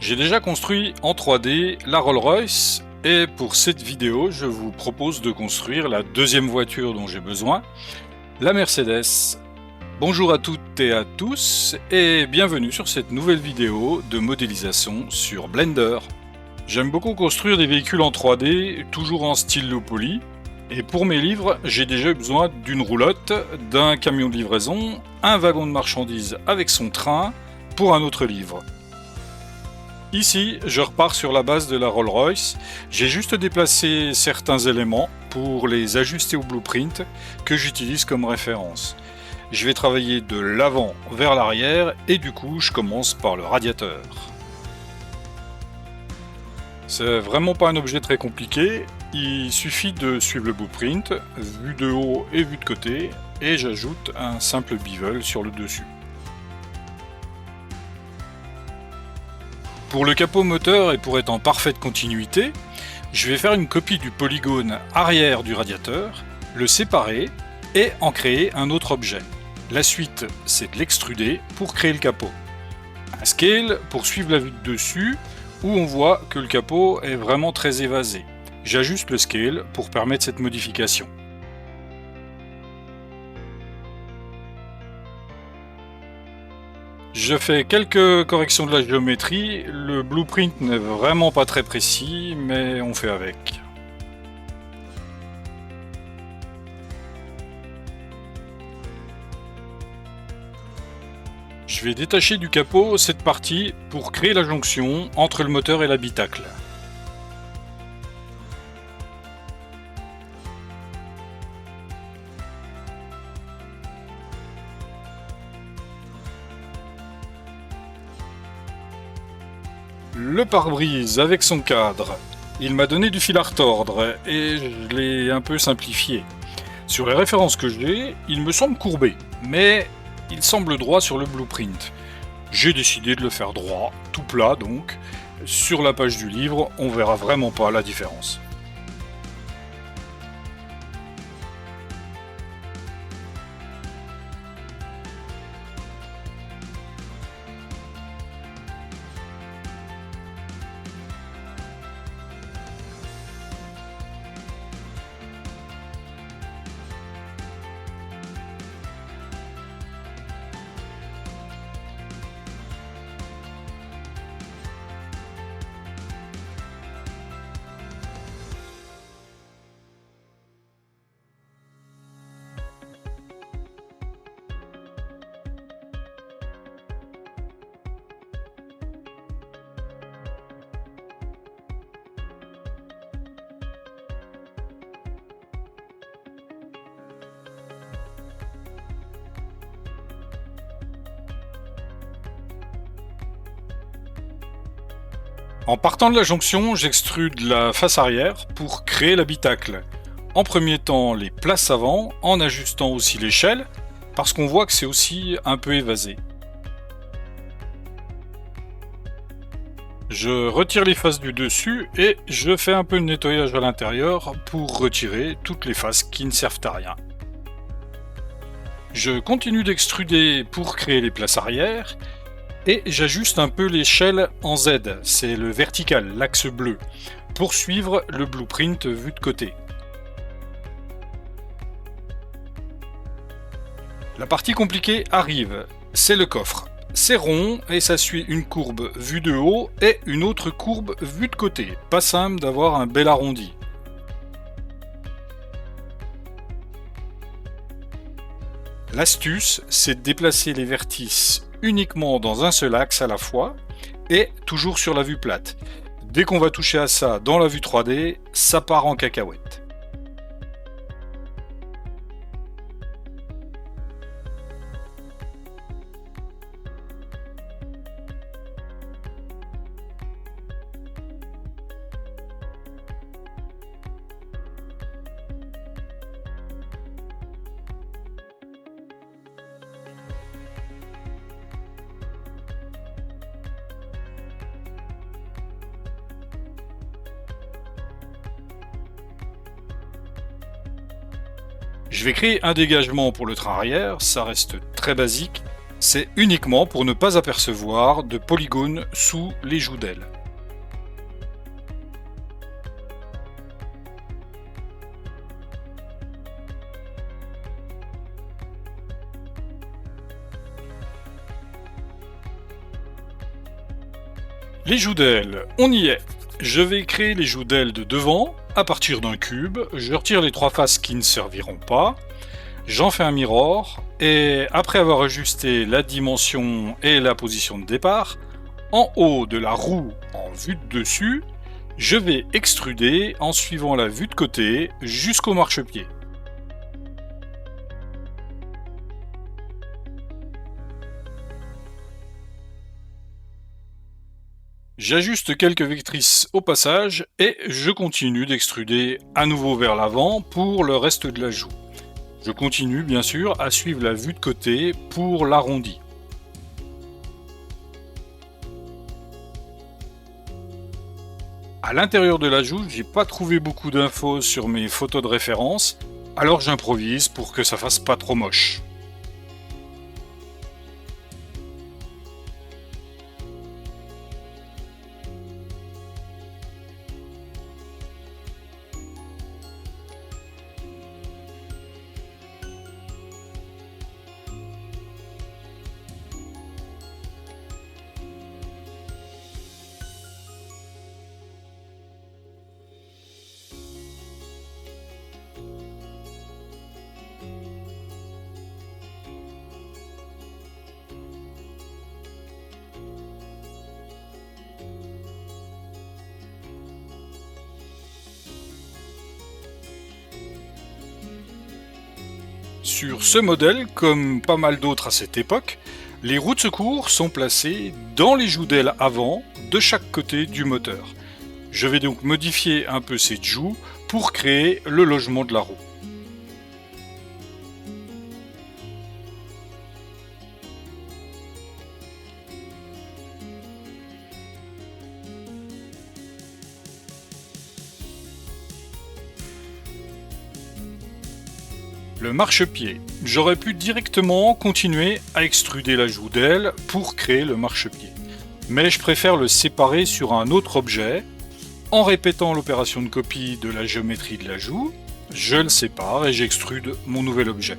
J'ai déjà construit en 3D la Rolls-Royce et pour cette vidéo, je vous propose de construire la deuxième voiture dont j'ai besoin, la Mercedes. Bonjour à toutes et à tous et bienvenue sur cette nouvelle vidéo de modélisation sur Blender. J'aime beaucoup construire des véhicules en 3D, toujours en style low poly. Et pour mes livres, j'ai déjà eu besoin d'une roulotte, d'un camion de livraison, un wagon de marchandises avec son train pour un autre livre. Ici, je repars sur la base de la Rolls-Royce. J'ai juste déplacé certains éléments pour les ajuster au blueprint que j'utilise comme référence. Je vais travailler de l'avant vers l'arrière et du coup, je commence par le radiateur. C'est vraiment pas un objet très compliqué, il suffit de suivre le blueprint, vue de haut et vue de côté, et j'ajoute un simple bevel sur le dessus. Pour le capot moteur et pour être en parfaite continuité, je vais faire une copie du polygone arrière du radiateur, le séparer et en créer un autre objet. La suite, c'est de l'extruder pour créer le capot. Un scale pour suivre la vue de dessus, où on voit que le capot est vraiment très évasé. J'ajuste le scale pour permettre cette modification. Je fais quelques corrections de la géométrie, le blueprint n'est vraiment pas très précis, mais on fait avec. Je vais détacher du capot cette partie pour créer la jonction entre le moteur et l'habitacle. Le pare-brise avec son cadre. Il m'a donné du fil à retordre et je l'ai un peu simplifié. Sur les références que j'ai, il me semble courbé, mais il semble droit sur le blueprint. J'ai décidé de le faire droit, tout plat donc. Sur la page du livre, on verra vraiment pas la différence. En partant de la jonction, j'extrude la face arrière pour créer l'habitacle. En premier temps, les places avant, en ajustant aussi l'échelle, parce qu'on voit que c'est aussi un peu évasé. Je retire les faces du dessus et je fais un peu de nettoyage à l'intérieur pour retirer toutes les faces qui ne servent à rien. Je continue d'extruder pour créer les places arrière. Et j'ajuste un peu l'échelle en Z, c'est le vertical, l'axe bleu, pour suivre le blueprint vu de côté. La partie compliquée arrive, c'est le coffre. C'est rond et ça suit une courbe vue de haut et une autre courbe vue de côté. Pas simple d'avoir un bel arrondi. L'astuce, c'est de déplacer les vertices uniquement dans un seul axe à la fois et toujours sur la vue plate. Dès qu'on va toucher à ça dans la vue 3D, ça part en cacahuète. Je vais créer un dégagement pour le train arrière, ça reste très basique. C'est uniquement pour ne pas apercevoir de polygones sous les joues d'aile. Les joues d'aile, on y est. Je vais créer les joues d'aile de devant à partir d'un cube. Je retire les 3 faces qui ne serviront pas. J'en fais un mirror et après avoir ajusté la dimension et la position de départ, en haut de la roue en vue de dessus, je vais extruder en suivant la vue de côté jusqu'au marchepied. J'ajuste quelques vectrices au passage et je continue d'extruder à nouveau vers l'avant pour le reste de la joue. Je continue bien sûr à suivre la vue de côté pour l'arrondi. À l'intérieur de la joue, j'ai pas trouvé beaucoup d'infos sur mes photos de référence, alors j'improvise pour que ça fasse pas trop moche. Sur ce modèle, comme pas mal d'autres à cette époque, les roues de secours sont placées dans les joues d'aile avant de chaque côté du moteur. Je vais donc modifier un peu cette joue pour créer le logement de la roue. Le marchepied. J'aurais pu directement continuer à extruder la joue d'aile pour créer le marchepied. Mais je préfère le séparer sur un autre objet. En répétant l'opération de copie de la géométrie de la joue, je le sépare et j'extrude mon nouvel objet.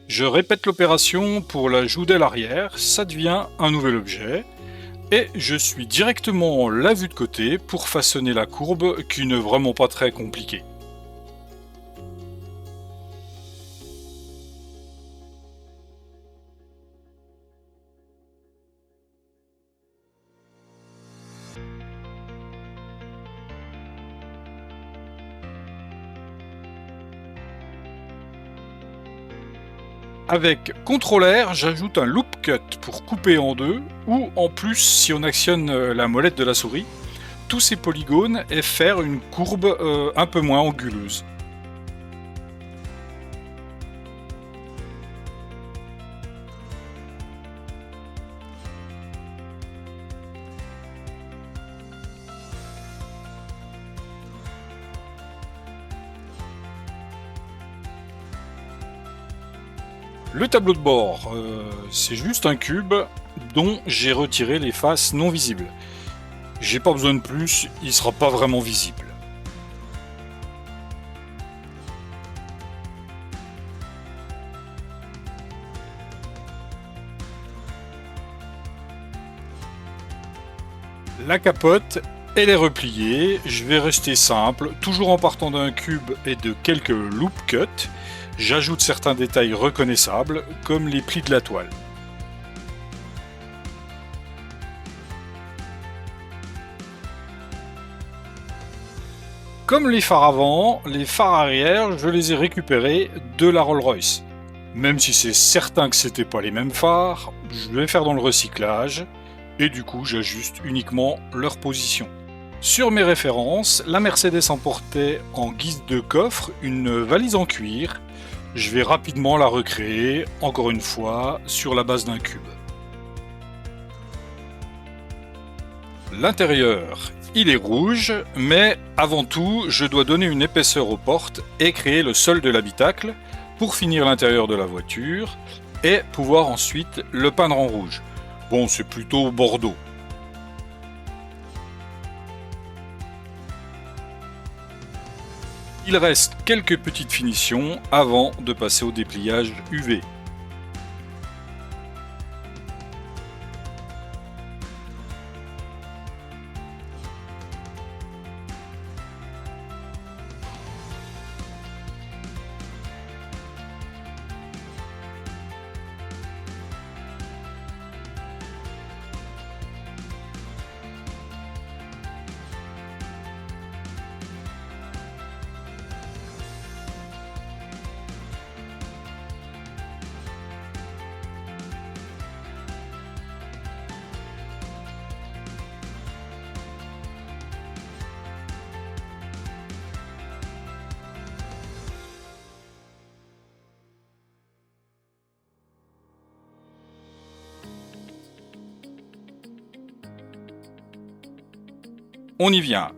Je répète l'opération pour la joue d'aile arrière, ça devient un nouvel objet, et je suis directement la vue de côté pour façonner la courbe qui n'est vraiment pas très compliquée. Avec CTRL R, j'ajoute un loop cut pour couper en deux, ou en plus, si on actionne la molette de la souris, tous ces polygones et faire une courbe un peu moins anguleuse. Le tableau de bord, c'est juste un cube dont j'ai retiré les faces non visibles. J'ai pas besoin de plus, il sera pas vraiment visible. La capote, elle est repliée, je vais rester simple, toujours en partant d'un cube et de quelques loop cuts. J'ajoute certains détails reconnaissables, comme les plis de la toile. Comme les phares avant, les phares arrière, je les ai récupérés de la Rolls-Royce. Même si c'est certain que c'était pas les mêmes phares, je vais faire dans le recyclage, et du coup j'ajuste uniquement leur position. Sur mes références, la Mercedes emportait en guise de coffre une valise en cuir. Je vais rapidement la recréer, encore une fois, sur la base d'un cube. L'intérieur, il est rouge, mais avant tout, je dois donner une épaisseur aux portes et créer le sol de l'habitacle pour finir l'intérieur de la voiture et pouvoir ensuite le peindre en rouge. Bon, c'est plutôt bordeaux. Il reste quelques petites finitions avant de passer au dépliage UV. On y vient.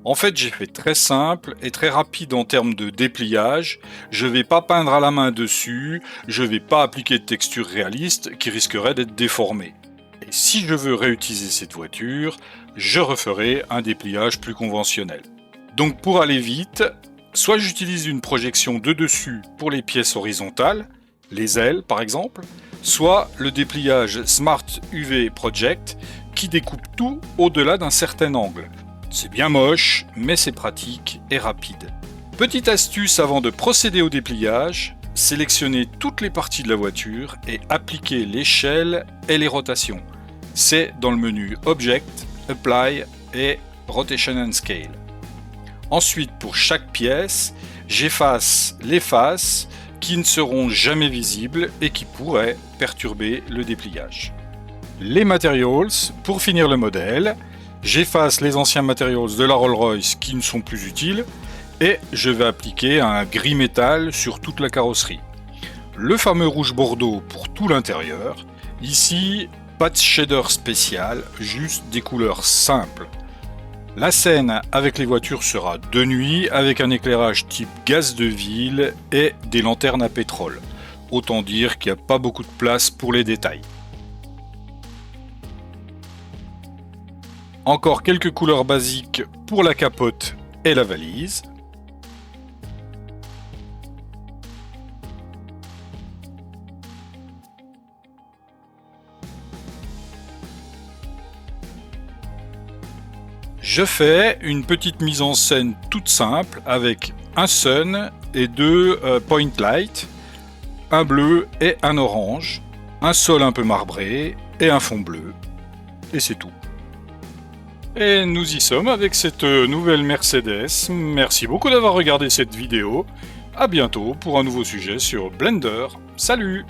En fait, j'ai fait très simple et très rapide en termes de dépliage. Je vais pas peindre à la main dessus, je vais pas appliquer de texture réaliste qui risquerait d'être déformée. Et si je veux réutiliser cette voiture, je referai un dépliage plus conventionnel. Donc pour aller vite, soit j'utilise une projection de dessus pour les pièces horizontales, les ailes par exemple, soit le dépliage Smart UV Project qui découpe tout au-delà d'un certain angle. C'est bien moche, mais c'est pratique et rapide. Petite astuce avant de procéder au dépliage, sélectionnez toutes les parties de la voiture et appliquez l'échelle et les rotations. C'est dans le menu Object, Apply et Rotation and Scale. Ensuite, pour chaque pièce, j'efface les faces qui ne seront jamais visibles et qui pourraient perturber le dépliage. Les materials, pour finir le modèle, j'efface les anciens materials de la Rolls-Royce qui ne sont plus utiles et je vais appliquer un gris métal sur toute la carrosserie. Le fameux rouge bordeaux pour tout l'intérieur. Ici, pas de shader spécial, juste des couleurs simples. La scène avec les voitures sera de nuit avec un éclairage type gaz de ville et des lanternes à pétrole. Autant dire qu'il n'y a pas beaucoup de place pour les détails. Encore quelques couleurs basiques pour la capote et la valise. Je fais une petite mise en scène toute simple avec un sun et deux point light, un bleu et un orange, un sol un peu marbré et un fond bleu. Et c'est tout. Et nous y sommes avec cette nouvelle Mercedes. Merci beaucoup d'avoir regardé cette vidéo. À bientôt pour un nouveau sujet sur Blender. Salut!